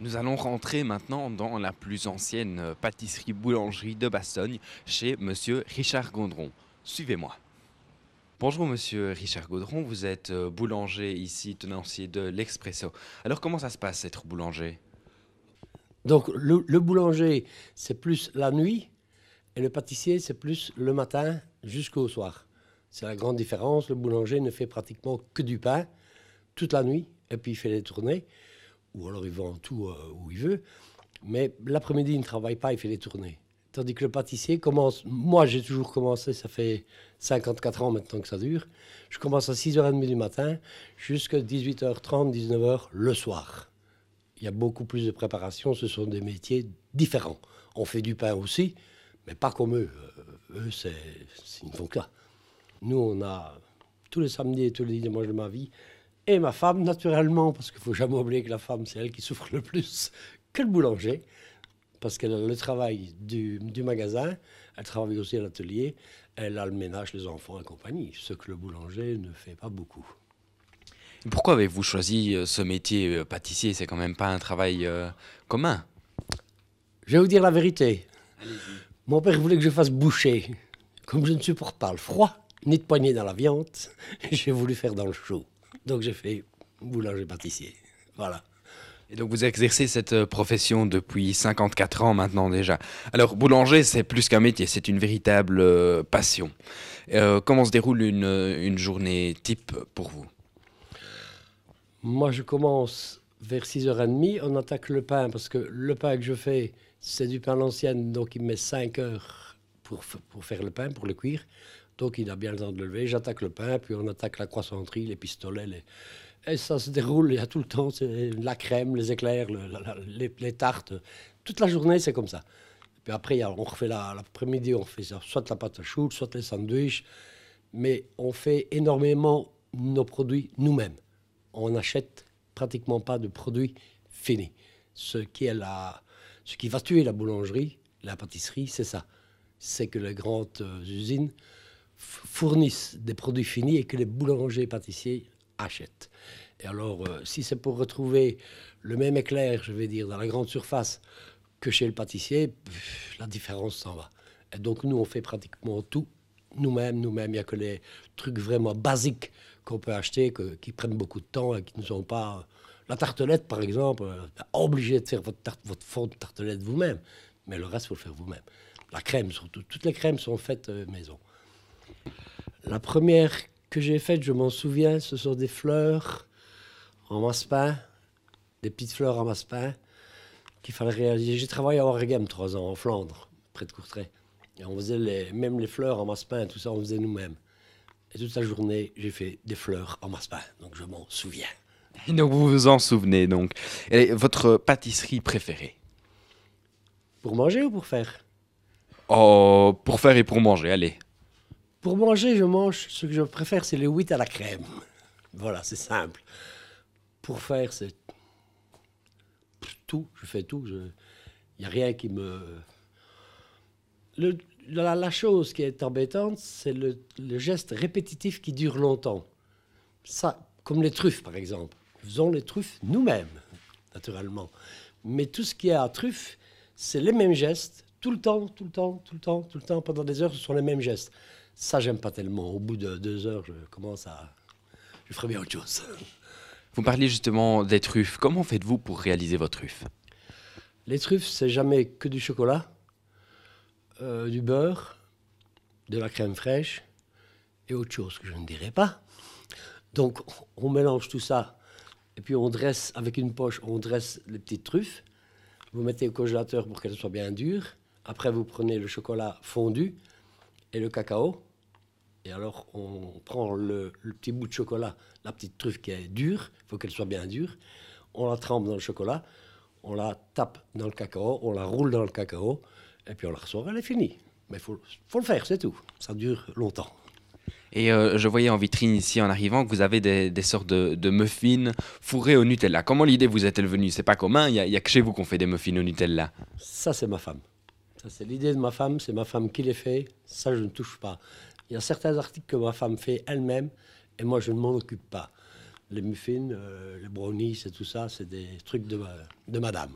Nous allons rentrer maintenant dans la plus ancienne pâtisserie-boulangerie de Bastogne, chez Monsieur Richard Gaudron. Suivez-moi. Bonjour Monsieur Richard Gaudron, vous êtes boulanger ici, tenancier de l'Expresso. Alors comment ça se passe être boulanger? Donc le boulanger, c'est plus la nuit et le pâtissier, c'est plus le matin jusqu'au soir. C'est la grande différence. Le boulanger ne fait pratiquement que du pain toute la nuit et puis il fait les tournées. Ou alors il vend tout où il veut. Mais l'après-midi, il ne travaille pas, il fait les tournées. Tandis que le pâtissier commence... Moi, j'ai toujours commencé, ça fait 54 ans maintenant que ça dure. Je commence à 6h30 du matin jusqu'à 18h30, 19h le soir. Il y a beaucoup plus de préparation, ce sont des métiers différents. On fait du pain aussi, mais pas comme eux. Eux, ils ne font que ça. Nous, on a tous les samedis et tous les dimanches de ma vie, et ma femme, naturellement, parce qu'il ne faut jamais oublier que la femme, c'est elle qui souffre le plus que le boulanger, parce qu'elle a le travail du magasin, elle travaille aussi à l'atelier, elle a le ménage, les enfants et compagnie, ce que le boulanger ne fait pas beaucoup. Pourquoi avez-vous choisi ce métier pâtissier? C'est quand même pas un travail commun. Je vais vous dire la vérité. Mon père voulait que je fasse boucher. Comme je ne supporte pas le froid, ni de poignée dans la viande, j'ai voulu faire dans le chaud. Donc j'ai fait boulanger-pâtissier. Voilà. Et donc vous exercez cette profession depuis 54 ans maintenant déjà. Alors boulanger, c'est plus qu'un métier, c'est une véritable passion. Comment se déroule une journée type pour vous? Moi, je commence vers 6h30. On attaque le pain parce que le pain que je fais, c'est du pain à l'ancienne. Donc, il met 5 heures pour faire le pain, pour le cuire. Donc, il a bien le temps de le lever. J'attaque le pain, puis on attaque la croissanterie, les pistolets. Et ça se déroule, il y a tout le temps. C'est la crème, les éclairs, les tartes. Toute la journée, c'est comme ça. Puis après, on refait l'après-midi, on fait ça, soit la pâte à choux, soit les sandwichs. Mais on fait énormément nos produits nous-mêmes. On n'achète pratiquement pas de produits finis. Ce qui va tuer la boulangerie, la pâtisserie, c'est ça. C'est que les grandes usines fournissent des produits finis et que les boulangers et pâtissiers achètent. Et alors, si c'est pour retrouver le même éclair, je vais dire, dans la grande surface que chez le pâtissier, la différence s'en va. Et donc, nous, on fait pratiquement tout nous-mêmes. Il n'y a que les trucs vraiment basiques qu'on peut acheter, qui prennent beaucoup de temps et qui ne sont pas... La tartelette, par exemple, obligé de faire votre fond de tartelette vous-même. Mais le reste, il faut le faire vous-même. La crème, surtout. Toutes les crèmes sont faites maison. La première que j'ai faite, je m'en souviens, ce sont des fleurs en massepain, des petites fleurs en massepain qu'il fallait réaliser. J'ai travaillé à Oregem 3 ans, en Flandre, près de Courtrai. Et on faisait même les fleurs en massepain, tout ça, on faisait nous-mêmes. Et toute la journée, j'ai fait des fleurs en massepain, donc je m'en souviens. Et donc vous vous en souvenez donc. Et votre pâtisserie préférée? Pour manger ou pour faire? Oh, pour faire et pour manger, allez. Pour manger, je mange, ce que je préfère, c'est les 8 à la crème. Voilà, c'est simple. Pour faire, c'est tout, je fais tout. Il n'y a rien qui me... La chose qui est embêtante, c'est le geste répétitif qui dure longtemps. Ça, comme les truffes, par exemple. Faisons les truffes nous-mêmes, naturellement. Mais tout ce qui est à truffes, c'est les mêmes gestes, tout le temps, tout le temps, tout le temps, tout le temps, pendant des heures, ce sont les mêmes gestes. Ça, j'aime pas tellement. Au bout de 2 heures, je ferais bien autre chose. Vous parliez justement des truffes. Comment faites-vous pour réaliser vos truffes? Les truffes, c'est jamais que du chocolat, du beurre, de la crème fraîche et autre chose que je ne dirai pas. Donc, on mélange tout ça et puis on dresse, avec une poche, on dresse les petites truffes. Vous mettez au congélateur pour qu'elles soient bien dures. Après, vous prenez le chocolat fondu et le cacao. Et alors, on prend le petit bout de chocolat, la petite truffe qui est dure, il faut qu'elle soit bien dure. On la trempe dans le chocolat, on la tape dans le cacao, on la roule dans le cacao, et puis on la ressort, elle est finie. Mais faut le faire, c'est tout. Ça dure longtemps. Et je voyais en vitrine ici en arrivant que vous avez des sortes de muffins fourrés au Nutella. Comment l'idée vous est-elle venue? C'est pas commun, il y a que chez vous qu'on fait des muffins au Nutella. Ça, c'est ma femme. Ça, c'est l'idée de ma femme, c'est ma femme qui les fait. Ça, je ne touche pas. Il y a certains articles que ma femme fait elle-même, et moi, je ne m'en occupe pas. Les muffins, les brownies et tout ça, c'est des trucs de madame.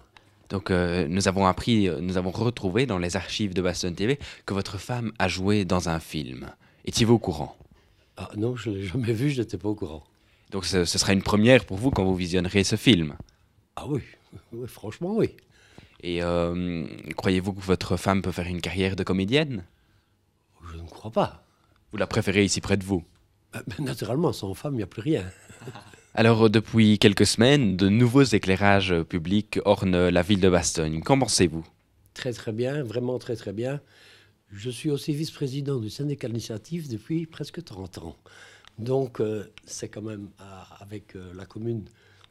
Donc nous avons appris, nous avons retrouvé dans les archives de Bastogne TV que votre femme a joué dans un film. Étiez-vous au courant? Ah non, je ne l'ai jamais vu, je n'étais pas au courant. Donc ce sera une première pour vous quand vous visionnerez ce film. Ah oui, oui, franchement oui. Et croyez-vous que votre femme peut faire une carrière de comédienne? Je ne crois pas. Vous la préférez ici près de vous? Mais naturellement, sans femme, il n'y a plus rien. Alors depuis quelques semaines, de nouveaux éclairages publics ornent la ville de Bastogne. Qu'en pensez-vous? Très très bien, vraiment très très bien. Je suis aussi vice-président du syndicat d'initiative depuis presque 30 ans. Donc c'est quand même avec la commune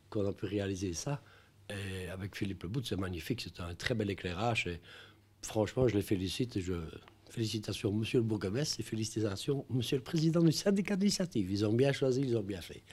qu'on a pu réaliser ça. Et avec Philippe Lebout, c'est magnifique, c'est un très bel éclairage. Et franchement, je les félicite. Félicitations, monsieur le bourgmestre, et félicitations, monsieur le président du syndicat d'initiative. Ils ont bien choisi, ils ont bien fait.